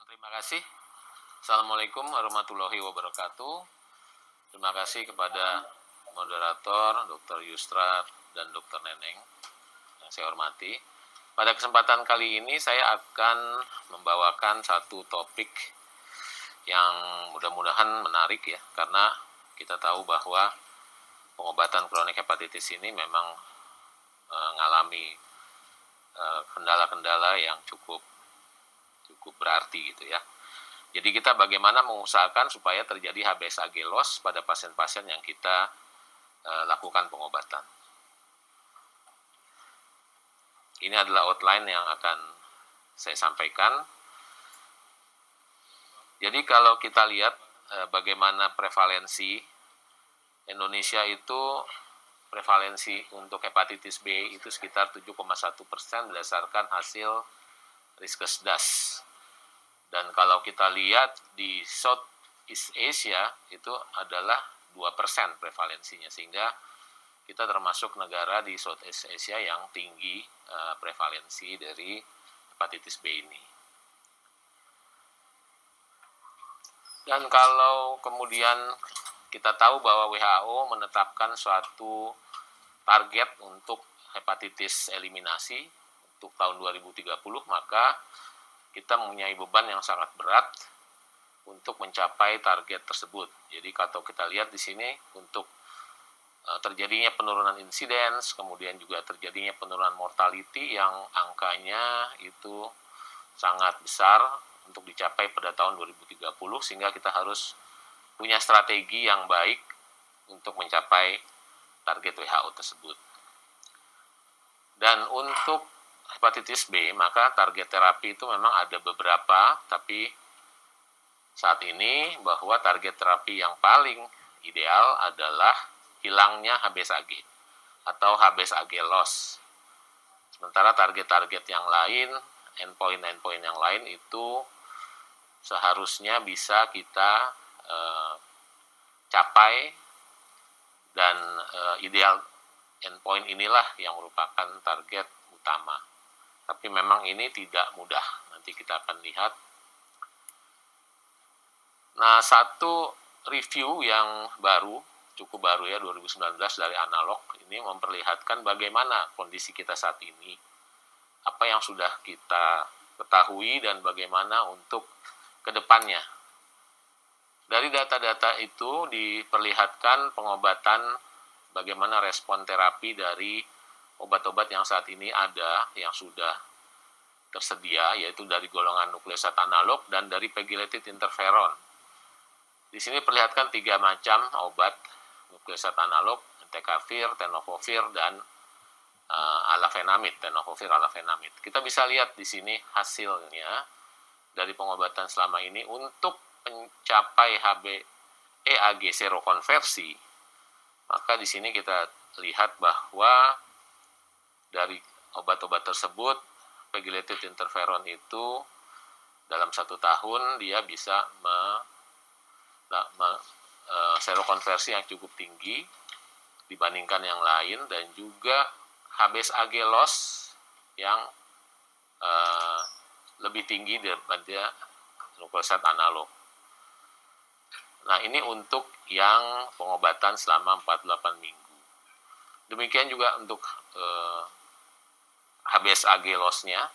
Terima kasih. Assalamualaikum warahmatullahi wabarakatuh. Terima kasih kepada moderator Dr. Yustra dan Dr. Neneng yang saya hormati. Pada kesempatan kali ini saya akan membawakan satu topik yang mudah-mudahan menarik ya, karena kita tahu bahwa pengobatan kronik hepatitis ini memang mengalami kendala-kendala yang cukup berarti gitu ya. Jadi kita bagaimana mengusahakan supaya terjadi HBsAg loss pada pasien-pasien yang kita lakukan pengobatan. Ini adalah outline yang akan saya sampaikan. Jadi kalau kita lihat bagaimana prevalensi Indonesia itu, prevalensi untuk hepatitis B itu sekitar 7,1% berdasarkan hasil Riskesdas. Dan kalau kita lihat di Southeast Asia itu adalah 2% prevalensinya, sehingga kita termasuk negara di Southeast Asia yang tinggi prevalensi dari hepatitis B ini. Dan kalau kemudian kita tahu bahwa WHO menetapkan suatu target untuk hepatitis eliminasi untuk tahun 2030, maka kita mempunyai beban yang sangat berat untuk mencapai target tersebut. Jadi kalau kita lihat di sini, untuk terjadinya penurunan insiden, kemudian juga terjadinya penurunan mortality yang angkanya itu sangat besar untuk dicapai pada tahun 2030, sehingga kita harus punya strategi yang baik untuk mencapai target WHO tersebut. Dan untuk hepatitis B, maka target terapi itu memang ada beberapa, tapi saat ini bahwa target terapi yang paling ideal adalah hilangnya HBsAg atau HBsAg loss. Sementara target-target yang lain, endpoint yang lain itu seharusnya bisa kita capai, dan ideal endpoint inilah yang merupakan target utama. Tapi memang ini tidak mudah, nanti kita akan lihat. Nah, satu review yang cukup baru ya, 2019 dari Analog, ini memperlihatkan bagaimana kondisi kita saat ini, apa yang sudah kita ketahui, dan bagaimana untuk kedepannya. Dari data-data itu diperlihatkan pengobatan, bagaimana respon terapi dari obat-obat yang saat ini ada, yang sudah tersedia, yaitu dari golongan nukleosat analog dan dari pegylated interferon. Di sini perlihatkan 3 macam obat nukleosat analog, entecavir, tenofovir, dan tenofovir alafenamid. Kita bisa lihat di sini hasilnya dari pengobatan selama ini untuk mencapai HBeAg serokonversi. Maka di sini kita lihat bahwa dari obat-obat tersebut, pegylated interferon itu dalam 1 tahun dia bisa serokonversi yang cukup tinggi dibandingkan yang lain, dan juga HBsAg loss yang lebih tinggi daripada nukleosat analog. Nah, ini untuk yang pengobatan selama 48 minggu. Demikian juga untuk HBsAg loss-nya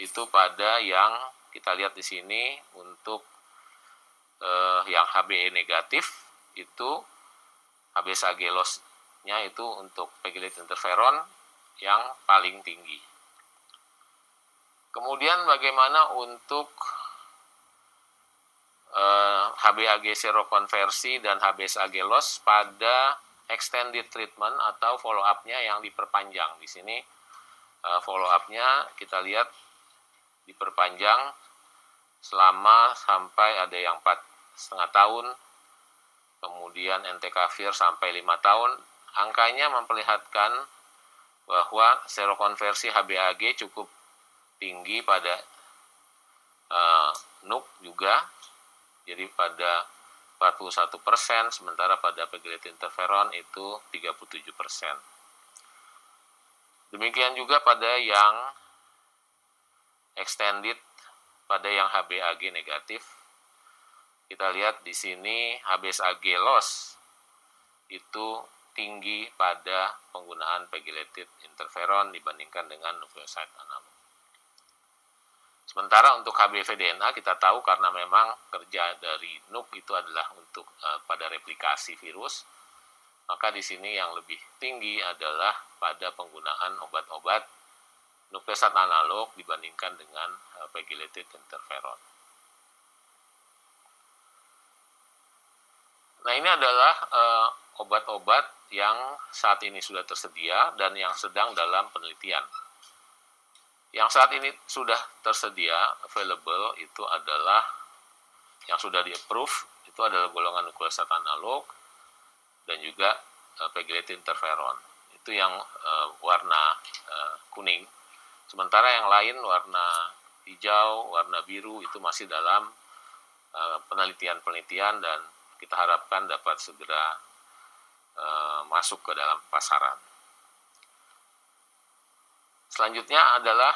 itu pada yang kita lihat di sini, untuk yang HBe negatif itu HBsAg loss-nya itu untuk pegylated interferon yang paling tinggi. Kemudian bagaimana untuk HBeAg serokonversi dan HBsAg loss pada extended treatment atau follow up-nya yang diperpanjang. Di sini follow up-nya kita lihat diperpanjang selama sampai ada yang 4,5 tahun, kemudian entecavir sampai 5 tahun. Angkanya memperlihatkan bahwa serokonversi HBeAg cukup tinggi pada NUC juga, jadi pada 41%, sementara pada pegylated interferon itu 37%. Demikian juga pada yang extended pada yang HbAg negatif, kita lihat di sini HbSAg loss itu tinggi pada penggunaan pegylated interferon dibandingkan dengan nukleoside analog. Sementara untuk HbV-DNA kita tahu karena memang kerja dari NUK itu adalah untuk pada replikasi virus, maka di sini yang lebih tinggi adalah pada penggunaan obat-obat nukleoside analog dibandingkan dengan pegylated interferon. Nah, ini adalah obat-obat yang saat ini sudah tersedia dan yang sedang dalam penelitian. Yang saat ini sudah tersedia, available, itu adalah yang sudah di-approve, itu adalah golongan nukleoside analog dan juga pegylated interferon. Itu yang warna kuning. Sementara yang lain warna hijau, warna biru itu masih dalam penelitian-penelitian dan kita harapkan dapat segera masuk ke dalam pasaran. Selanjutnya adalah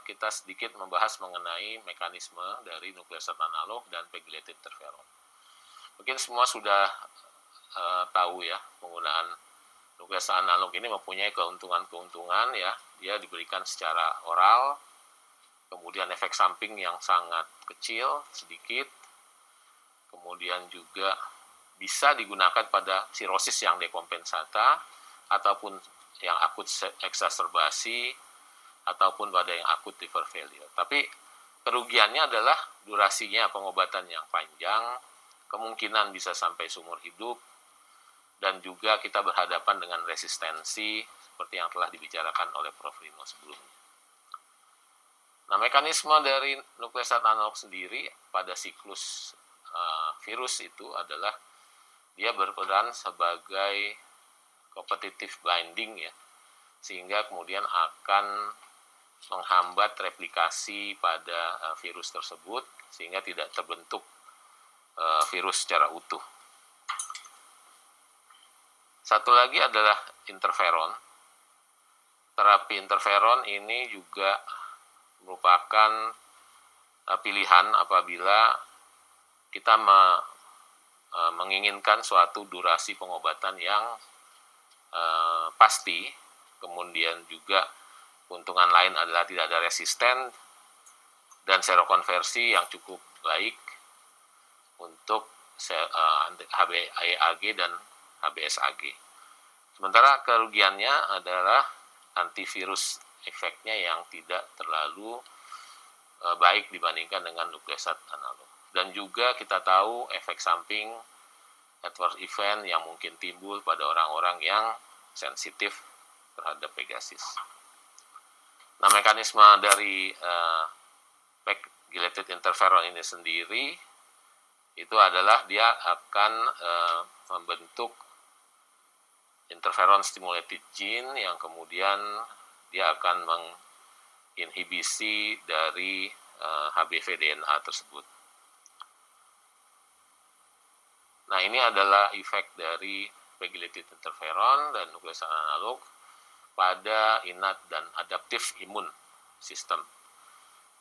kita sedikit membahas mengenai mekanisme dari nukleoside analog dan pegylated interferon. Mungkin semua sudah tahu ya, penggunaan nukleoside analog ini mempunyai keuntungan-keuntungan ya. Dia diberikan secara oral, kemudian efek samping yang sangat kecil, sedikit, kemudian juga bisa digunakan pada sirosis yang dekompensata ataupun yang akut eksaserbasi ataupun pada yang akut liver failure. Tapi kerugiannya adalah durasinya pengobatan yang panjang, kemungkinan bisa sampai seumur hidup, dan juga kita berhadapan dengan resistensi seperti yang telah dibicarakan oleh Prof. Rino sebelumnya. Nah, mekanisme dari nukleoside analog sendiri pada siklus virus itu adalah dia berperan sebagai competitive binding ya, sehingga kemudian akan menghambat replikasi pada virus tersebut sehingga tidak terbentuk virus secara utuh. Satu lagi adalah interferon. Terapi interferon ini juga merupakan pilihan apabila kita menginginkan suatu durasi pengobatan yang pasti, kemudian juga keuntungan lain adalah tidak ada resisten dan serokonversi yang cukup baik untuk HbAg dan HbSAg. Sementara kerugiannya adalah antivirus efeknya yang tidak terlalu baik dibandingkan dengan nukleoside analog. Dan juga kita tahu efek samping adverse event yang mungkin timbul pada orang-orang yang sensitif terhadap Pegasus. Nah, mekanisme dari pegylated interferon ini sendiri itu adalah dia akan membentuk interferon stimulated gene yang kemudian dia akan menginhibisi dari HbV-DNA tersebut. Nah, ini adalah efek dari pegylated interferon dan nukleoside analog pada innate dan adaptive imun system.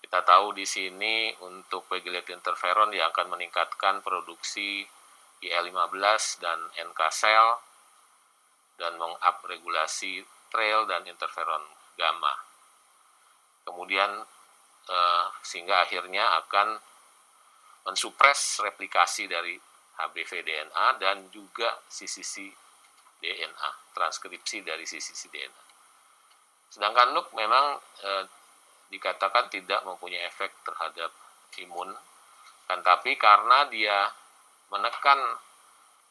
Kita tahu di sini untuk pegylated interferon dia akan meningkatkan produksi IL-15 dan NK cell dan mengupregulasi trail dan interferon gamma. Kemudian sehingga akhirnya akan mensupres replikasi dari HbV-DNA dan juga cccDNA, transkripsi dari cccDNA. Sedangkan NUK memang dikatakan tidak mempunyai efek terhadap imun, kan tapi karena dia menekan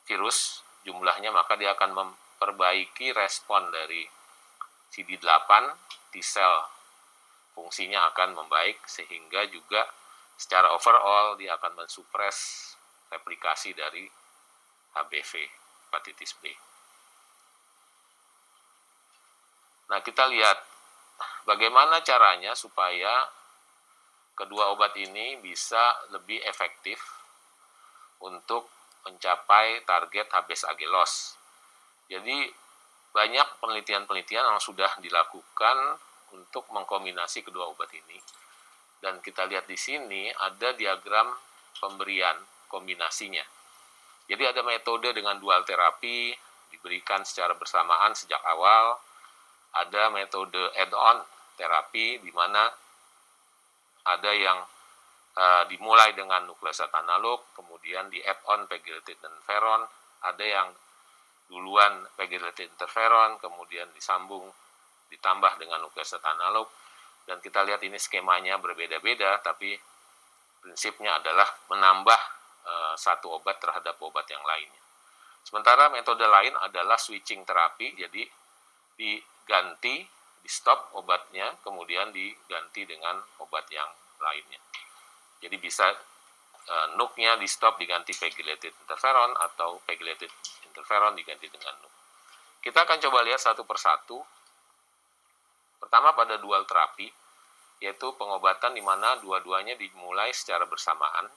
virus jumlahnya, maka dia akan memperbaiki respon dari CD8, T-cell fungsinya akan membaik, sehingga juga secara overall dia akan mensupres replikasi dari HBV, hepatitis B. Nah, kita lihat bagaimana caranya supaya kedua obat ini bisa lebih efektif untuk mencapai target HbSAg loss. Jadi, banyak penelitian-penelitian yang sudah dilakukan untuk mengkombinasi kedua obat ini. Dan kita lihat di sini ada diagram pemberian kombinasinya. Jadi ada metode dengan dual terapi diberikan secara bersamaan sejak awal. Ada metode add-on terapi di mana ada yang dimulai dengan nukleosat analog, kemudian di add-on pegylated interferon, ada yang duluan pegylated interferon, kemudian disambung ditambah dengan nukleosat analog. Dan kita lihat ini skemanya berbeda-beda, tapi prinsipnya adalah menambah satu obat terhadap obat yang lainnya. Sementara metode lain adalah switching terapi, jadi diganti, di stop obatnya, kemudian diganti dengan obat yang lainnya. Jadi bisa NUC-nya di stop diganti pegylated interferon atau pegylated interferon diganti dengan NUC. Kita akan coba lihat satu persatu. Pertama pada dual terapi, yaitu pengobatan di mana dua-duanya dimulai secara bersamaan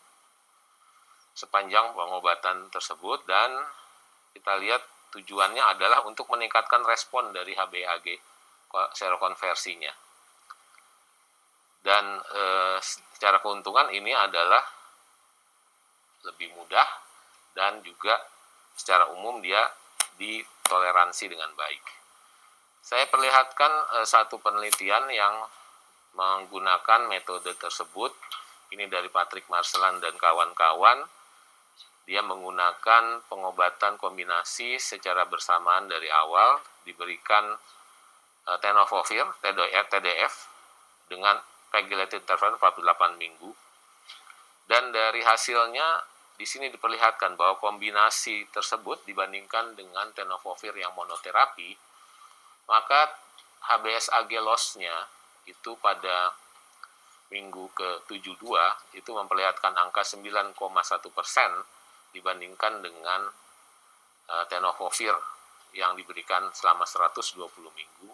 sepanjang pengobatan tersebut, dan kita lihat tujuannya adalah untuk meningkatkan respon dari HbAg serokonversinya. Dan secara keuntungan ini adalah lebih mudah dan juga secara umum dia ditoleransi dengan baik. Saya perlihatkan satu penelitian yang menggunakan metode tersebut. Ini dari Patrick Marcelin dan kawan-kawan. Dia menggunakan pengobatan kombinasi secara bersamaan dari awal, diberikan tenofovir, TDF, dengan pegylated interferon 48 minggu. Dan dari hasilnya, di sini diperlihatkan bahwa kombinasi tersebut dibandingkan dengan tenofovir yang monoterapi, maka HbSAg loss-nya itu pada minggu ke-72 itu memperlihatkan angka 9,1% dibandingkan dengan tenofovir yang diberikan selama 120 minggu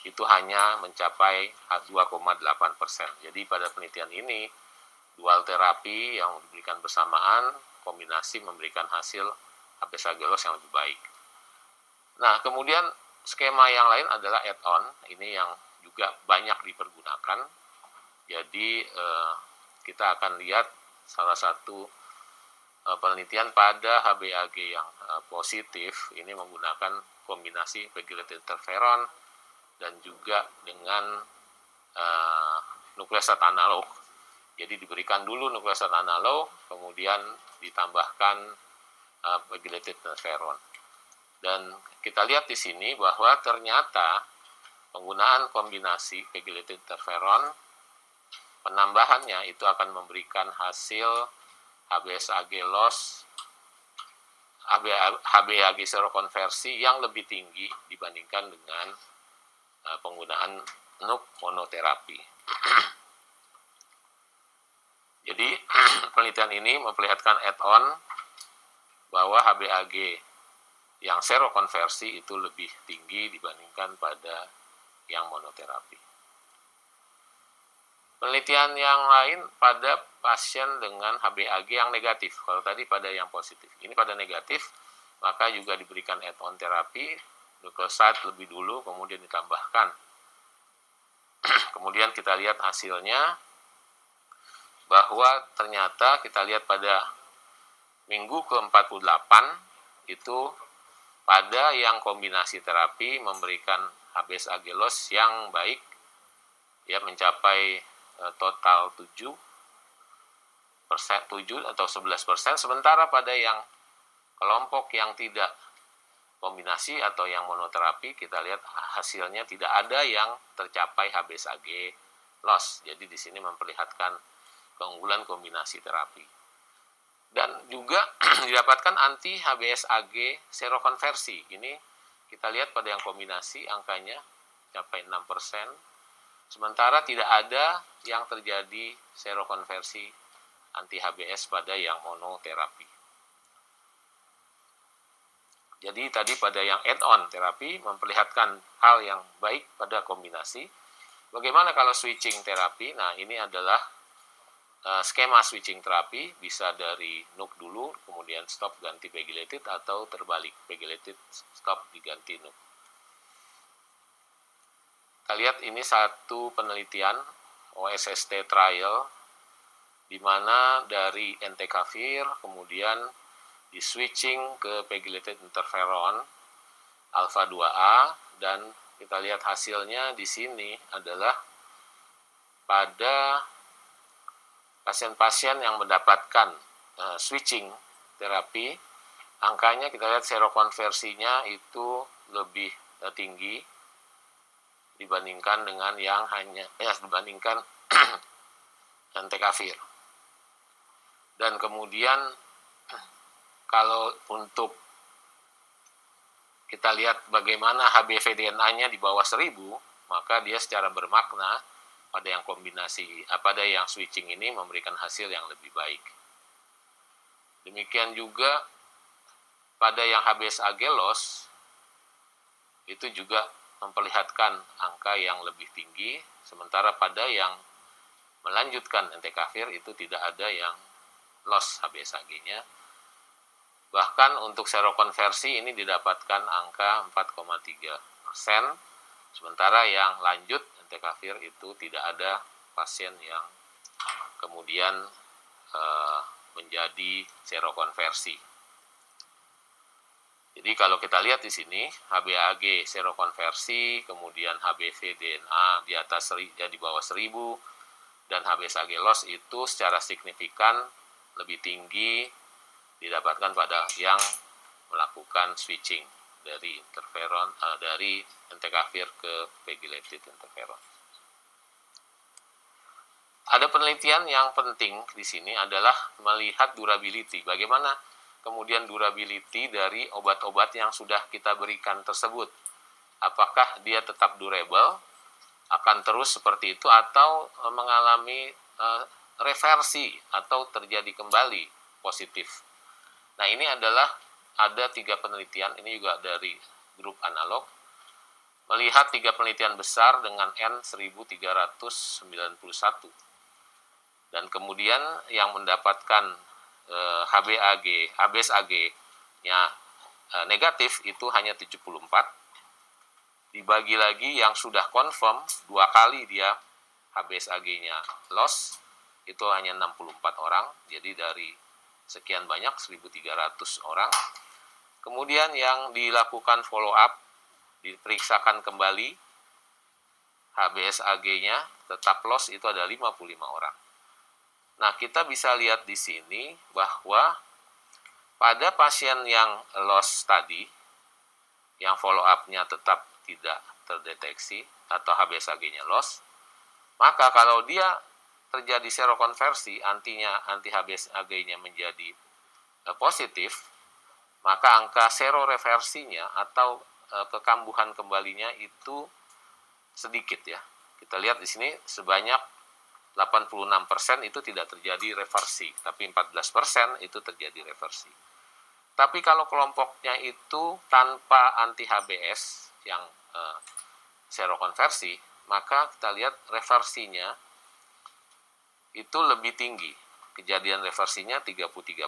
itu hanya mencapai 2,8%. Jadi pada penelitian ini dual terapi yang diberikan bersamaan kombinasi memberikan hasil HbSAg loss yang lebih baik. Nah, kemudian skema yang lain adalah add-on, ini yang juga banyak dipergunakan. Jadi kita akan lihat salah satu penelitian pada HbAg yang positif, ini menggunakan kombinasi pegylated interferon dan juga dengan nukleosat analog. Jadi diberikan dulu nukleosat analog, kemudian ditambahkan pegylated interferon. Dan kita lihat di sini bahwa ternyata penggunaan kombinasi pegylated interferon, penambahannya itu akan memberikan hasil HbSAg loss, HbAg serokonversi yang lebih tinggi dibandingkan dengan penggunaan NUC monoterapi. Jadi penelitian ini memperlihatkan add-on bahwa HbAg yang serokonversi itu lebih tinggi dibandingkan pada yang monoterapi. Penelitian yang lain pada pasien dengan HbAg yang negatif. Kalau tadi pada yang positif, ini pada negatif, maka juga diberikan add-on terapi, nukleoside lebih dulu, kemudian ditambahkan. Kemudian kita lihat hasilnya, bahwa ternyata kita lihat pada minggu ke-48, itu pada yang kombinasi terapi memberikan HbSAg loss yang baik, ya mencapai total 7 atau 11%, sementara pada yang kelompok yang tidak kombinasi atau yang monoterapi kita lihat hasilnya tidak ada yang tercapai HbSAg loss. Jadi di sini memperlihatkan keunggulan kombinasi terapi. Dan juga didapatkan anti HbSAg serokonversi. Ini kita lihat pada yang kombinasi angkanya mencapai 6%. Sementara tidak ada yang terjadi serokonversi anti-HbS pada yang monoterapi. Jadi tadi pada yang add-on terapi memperlihatkan hal yang baik pada kombinasi. Bagaimana kalau switching terapi? Nah, ini adalah skema switching terapi, bisa dari NUC dulu, kemudian stop ganti pegylated, atau terbalik, pegylated stop diganti NUC. Kita lihat ini satu penelitian OSST trial, di mana dari entecavir kemudian di switching ke pegylated interferon alfa 2A, dan kita lihat hasilnya di sini adalah pada pasien-pasien yang mendapatkan switching terapi, angkanya kita lihat serokonversinya itu lebih tinggi dibandingkan dengan yang dibandingkan entecavir. Dan kemudian kalau untuk kita lihat bagaimana HBV-DNA-nya di bawah 1000, maka dia secara bermakna pada yang kombinasi, pada yang switching ini memberikan hasil yang lebih baik. Demikian juga pada yang HBsAg loss, itu juga memperlihatkan angka yang lebih tinggi, sementara pada yang melanjutkan entecavir itu tidak ada yang loss HBsAg-nya. Bahkan untuk serokonversi ini didapatkan angka 4,3%, sementara yang lanjut entecavir itu tidak ada pasien yang kemudian menjadi serokonversi. Jadi kalau kita lihat di sini HBsAg serokonversi, kemudian HBV-DNA di atas di bawah 1000, dan HBsAg loss itu secara signifikan lebih tinggi didapatkan pada yang melakukan switching dari interferon dari entecavir ke pegylated interferon. Ada penelitian yang penting di sini adalah melihat durability. Bagaimana kemudian durability dari obat-obat yang sudah kita berikan tersebut. Apakah dia tetap durable, akan terus seperti itu, atau mengalami reversi atau terjadi kembali positif. Nah, ini adalah ada 3 penelitian, ini juga dari grup analog, melihat 3 penelitian besar dengan N 1391. Dan kemudian yang mendapatkan HBsAg-nya negatif itu hanya 74. Dibagi lagi yang sudah confirm 2 kali dia HBsAg-nya loss, itu hanya 64 orang. Jadi dari sekian banyak 1.300 orang. Kemudian yang dilakukan follow up, diperiksakan kembali HBsAg-nya tetap loss, itu ada 55 orang. Nah, kita bisa lihat di sini bahwa pada pasien yang loss tadi, yang follow up-nya tetap tidak terdeteksi atau HBsAg-nya loss, maka kalau dia terjadi serokonversi, anti HBsAg-nya menjadi positif, maka angka seroreversinya atau kekambuhan kembalinya itu sedikit ya. Kita lihat di sini sebanyak 86% itu tidak terjadi reversi, tapi 14% itu terjadi reversi. Tapi kalau kelompoknya itu tanpa anti HBs yang serokonversi, maka kita lihat reversinya itu lebih tinggi. Kejadian reversinya 33%.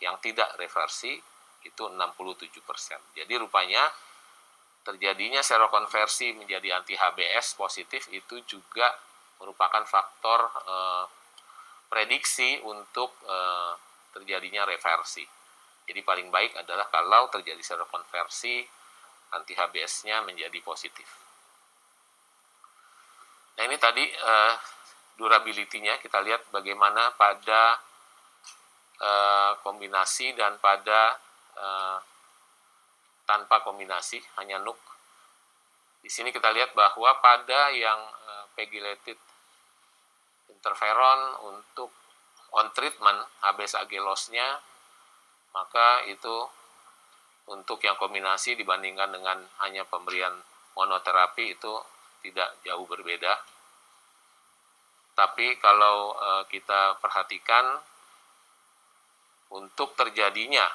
Yang tidak reversi itu 67%. Jadi rupanya terjadinya serokonversi menjadi anti HBs positif itu juga merupakan faktor prediksi untuk terjadinya reversi. Jadi paling baik adalah kalau terjadi serokonversi, anti HBs-nya menjadi positif. Nah, ini tadi durability-nya kita lihat bagaimana pada kombinasi dan pada tanpa kombinasi, hanya NUC. Di sini kita lihat bahwa pada yang pegylated interferon untuk on treatment HBsAg loss-nya, maka itu untuk yang kombinasi dibandingkan dengan hanya pemberian monoterapi itu tidak jauh berbeda. Tapi kalau kita perhatikan untuk terjadinya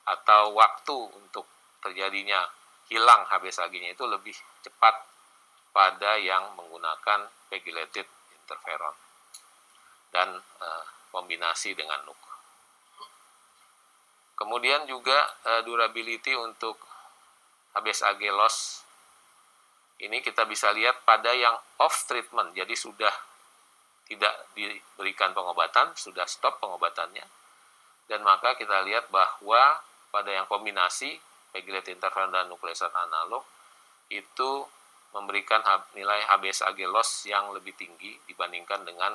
atau waktu untuk terjadinya hilang HBsAg-nya itu lebih cepat pada yang menggunakan pegylated interferon dan kombinasi dengan NUC. Kemudian juga durability untuk HBsAg loss ini kita bisa lihat pada yang off treatment, jadi sudah tidak diberikan pengobatan, sudah stop pengobatannya, dan maka kita lihat bahwa pada yang kombinasi pegylated interferon dan nukleoside analog itu memberikan nilai HBsAg loss yang lebih tinggi dibandingkan dengan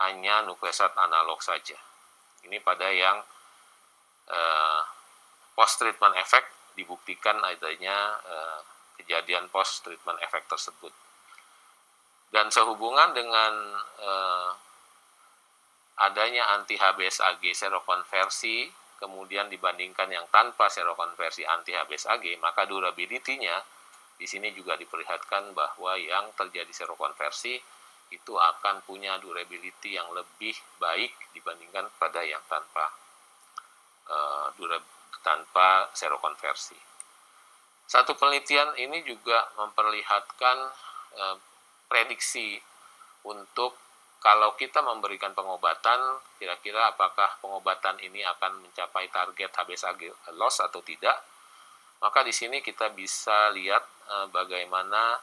hanya nukleoside analog saja. Ini pada yang post treatment effect dibuktikan adanya kejadian post treatment effect tersebut. Dan sehubungan dengan adanya anti HBsAg serokonversi kemudian dibandingkan yang tanpa serokonversi anti HBsAg, maka durability-nya di sini juga diperlihatkan bahwa yang terjadi serokonversi itu akan punya durability yang lebih baik dibandingkan pada yang tanpa serokonversi. Satu penelitian ini juga memperlihatkan prediksi untuk kalau kita memberikan pengobatan, kira-kira apakah pengobatan ini akan mencapai target HBsAg loss atau tidak. Maka di sini kita bisa lihat bagaimana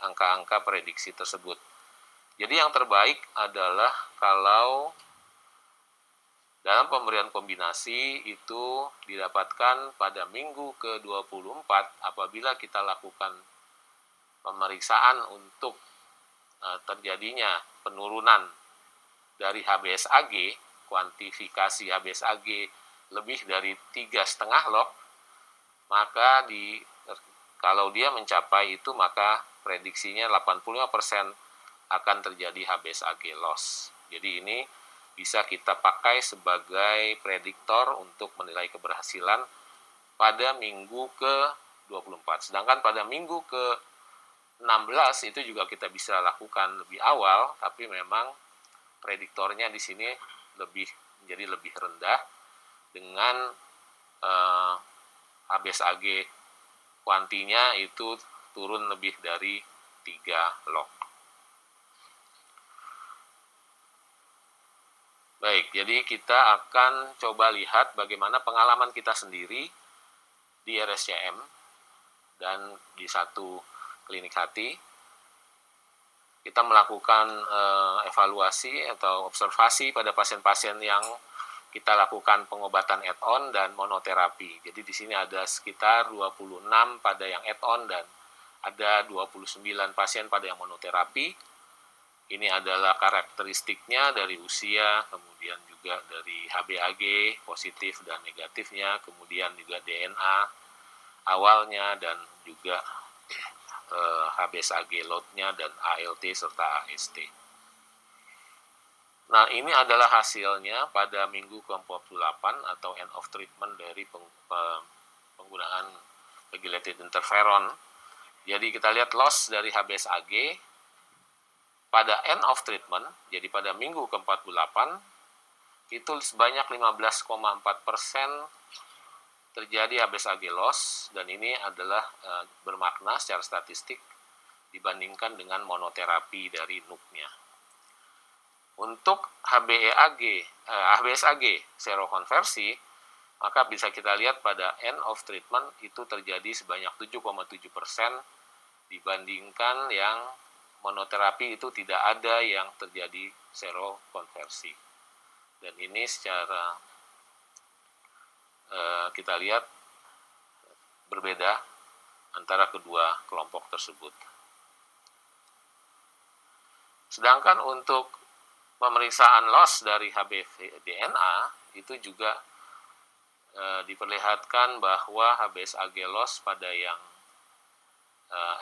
angka-angka prediksi tersebut. Jadi yang terbaik adalah kalau dalam pemberian kombinasi itu didapatkan pada minggu ke-24 apabila kita lakukan pemeriksaan untuk terjadinya penurunan dari HBsAg, kuantifikasi HBsAg lebih dari 3,5 log, maka kalau dia mencapai itu maka prediksinya 85% akan terjadi HBsAg loss. Jadi ini bisa kita pakai sebagai prediktor untuk menilai keberhasilan pada minggu ke-24. Sedangkan pada minggu ke-16 itu juga kita bisa lakukan lebih awal, tapi memang prediktornya di sini menjadi lebih rendah dengan HBsAg kuantinya itu turun lebih dari 3 log. Baik, jadi kita akan coba lihat bagaimana pengalaman kita sendiri di RSCM dan di satu klinik hati. Kita melakukan evaluasi atau observasi pada pasien-pasien yang kita lakukan pengobatan add-on dan monoterapi. Jadi di sini ada sekitar 26 pada yang add-on dan ada 29 pasien pada yang monoterapi. Ini adalah karakteristiknya dari usia, kemudian juga dari HBAG positif dan negatifnya, kemudian juga DNA awalnya dan juga HBsAg load-nya dan ALT serta AST. Nah, ini adalah hasilnya pada minggu ke-48 atau end of treatment dari penggunaan pegylated interferon. Jadi kita lihat loss dari HBsAg pada end of treatment, jadi pada minggu ke-48, itu sebanyak 15,4% terjadi HBsAg loss, dan ini adalah bermakna secara statistik dibandingkan dengan monoterapi dari NUC-nya. Untuk HBsAg serokonversi, maka bisa kita lihat pada end of treatment itu terjadi sebanyak 7,7% dibandingkan yang monoterapi itu tidak ada yang terjadi serokonversi. Dan ini secara kita lihat berbeda antara kedua kelompok tersebut. Sedangkan untuk pemeriksaan loss dari HBV-DNA itu juga diperlihatkan bahwa HBsAg loss pada yang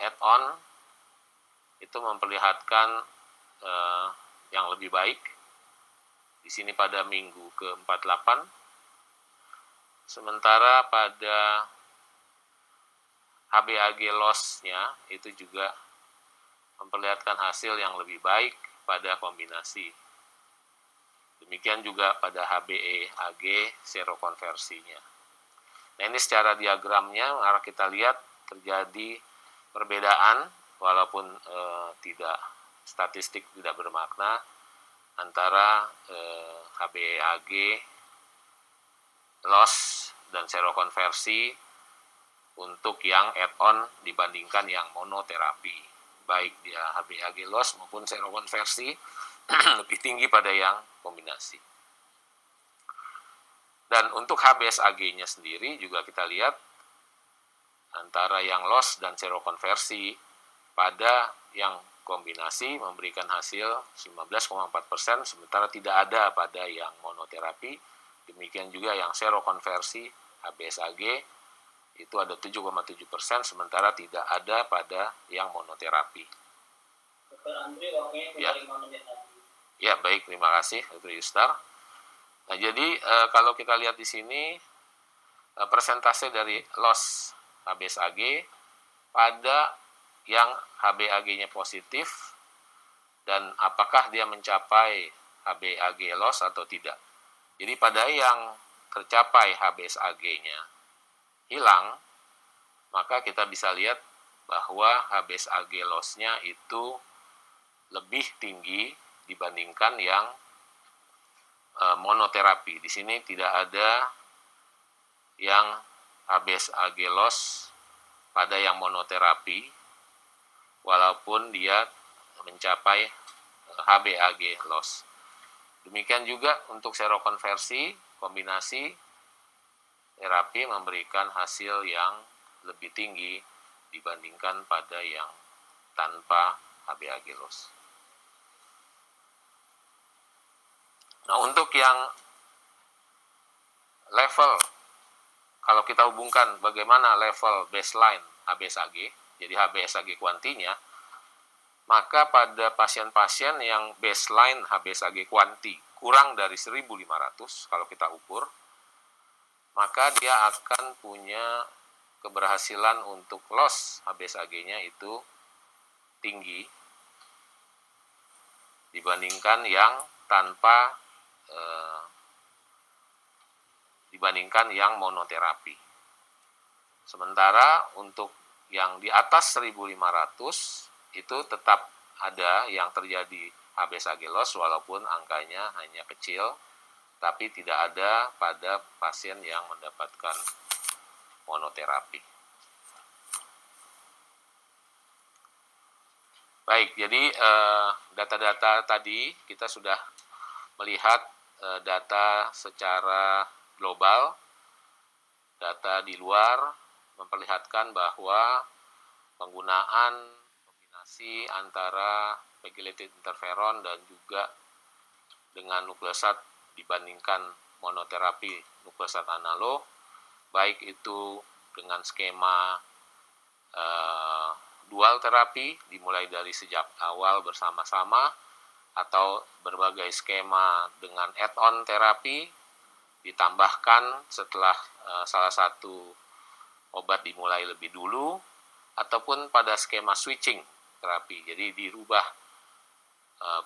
add-on itu memperlihatkan yang lebih baik. Di sini pada minggu ke-48. Sementara pada HBAG loss-nya itu juga memperlihatkan hasil yang lebih baik pada kombinasi. Demikian juga pada HBeAg serokonversinya. Nah, ini secara diagramnya maka kita lihat terjadi perbedaan walaupun tidak statistik tidak bermakna antara HBeAg loss dan serokonversi untuk yang add-on dibandingkan yang monoterapi. baik dia HbAg loss maupun serokonversi lebih tinggi pada yang kombinasi. Dan untuk HbSAg-nya sendiri juga kita lihat antara yang loss dan serokonversi pada yang kombinasi memberikan hasil 19,4%, sementara tidak ada pada yang monoterapi. Demikian juga yang serokonversi HbSAg itu ada 7,7%, sementara tidak ada pada yang monoterapi. Dr. Andri, waktunya tinggal 5 menit lagi. Ya, baik, terima kasih Dr. Yustar. Nah, jadi kalau kita lihat di sini persentase dari loss HbSAg pada yang HbAg-nya positif dan apakah dia mencapai HbAg loss atau tidak. Jadi pada yang tercapai HbSAg-nya hilang, maka kita bisa lihat bahwa HbSAg loss-nya itu lebih tinggi dibandingkan yang monoterapi. Di sini tidak ada yang HbSAg loss pada yang monoterapi, walaupun dia mencapai HbAg loss. Demikian juga untuk serokonversi, kombinasi terapi memberikan hasil yang lebih tinggi dibandingkan pada yang tanpa HbAg loss. Nah, untuk yang level, kalau kita hubungkan bagaimana level baseline HbSAg, jadi HbSAg kuantinya, maka pada pasien-pasien yang baseline HbSAg kuanti kurang dari 1.500 kalau kita ukur, maka dia akan punya keberhasilan untuk loss HbSAg-nya itu tinggi dibandingkan yang tanpa dibandingkan yang monoterapi. Sementara untuk yang di atas 1.500 itu tetap ada yang terjadi HbSAg loss walaupun angkanya hanya kecil, tapi tidak ada pada pasien yang mendapatkan monoterapi. Baik, jadi data-data tadi kita sudah melihat data secara global, data di luar memperlihatkan bahwa penggunaan kombinasi antara pegylated interferon dan juga dengan nukleosat dibandingkan monoterapi nukleosat analog, baik itu dengan skema dual terapi dimulai dari sejak awal bersama-sama, atau berbagai skema dengan add-on terapi ditambahkan setelah salah satu obat dimulai lebih dulu, ataupun pada skema switching terapi. Jadi dirubah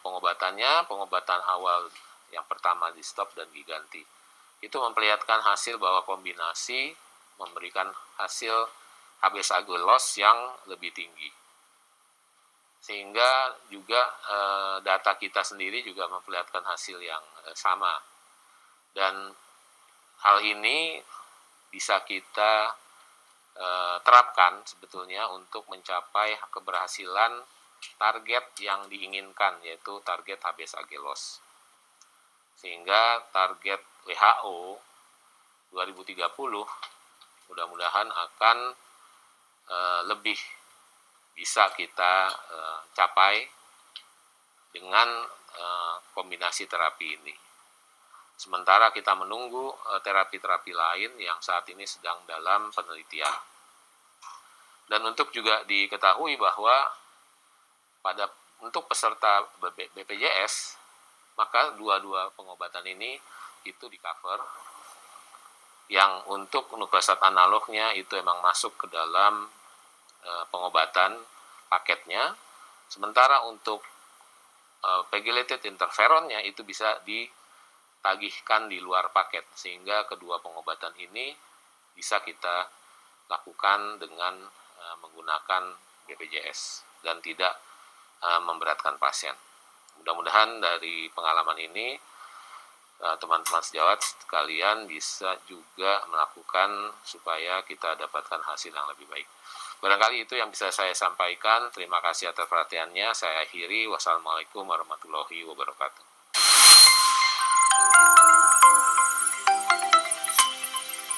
pengobatan awal yang pertama di stop dan diganti. Itu memperlihatkan hasil bahwa kombinasi memberikan hasil HbSAg loss yang lebih tinggi. Sehingga juga data kita sendiri juga memperlihatkan hasil yang sama. Dan hal ini bisa kita terapkan sebetulnya untuk mencapai keberhasilan target yang diinginkan, yaitu target HbSAg loss. Sehingga target WHO 2030 mudah-mudahan akan lebih bisa kita capai dengan kombinasi terapi ini. Sementara kita menunggu terapi-terapi lain yang saat ini sedang dalam penelitian. Dan untuk juga diketahui bahwa untuk peserta BPJS, maka dua-dua pengobatan ini itu di-cover. Yang untuk nukleosat analognya itu memang masuk ke dalam pengobatan paketnya. Sementara untuk pegylated interferonnya itu bisa ditagihkan di luar paket, sehingga kedua pengobatan ini bisa kita lakukan dengan menggunakan BPJS dan tidak memberatkan pasien. Mudah-mudahan dari pengalaman ini teman-teman sejawat sekalian bisa juga melakukan supaya kita dapatkan hasil yang lebih baik. Barangkali itu yang bisa saya sampaikan. Terima kasih atas perhatiannya. Saya akhiri. Wassalamualaikum warahmatullahi wabarakatuh.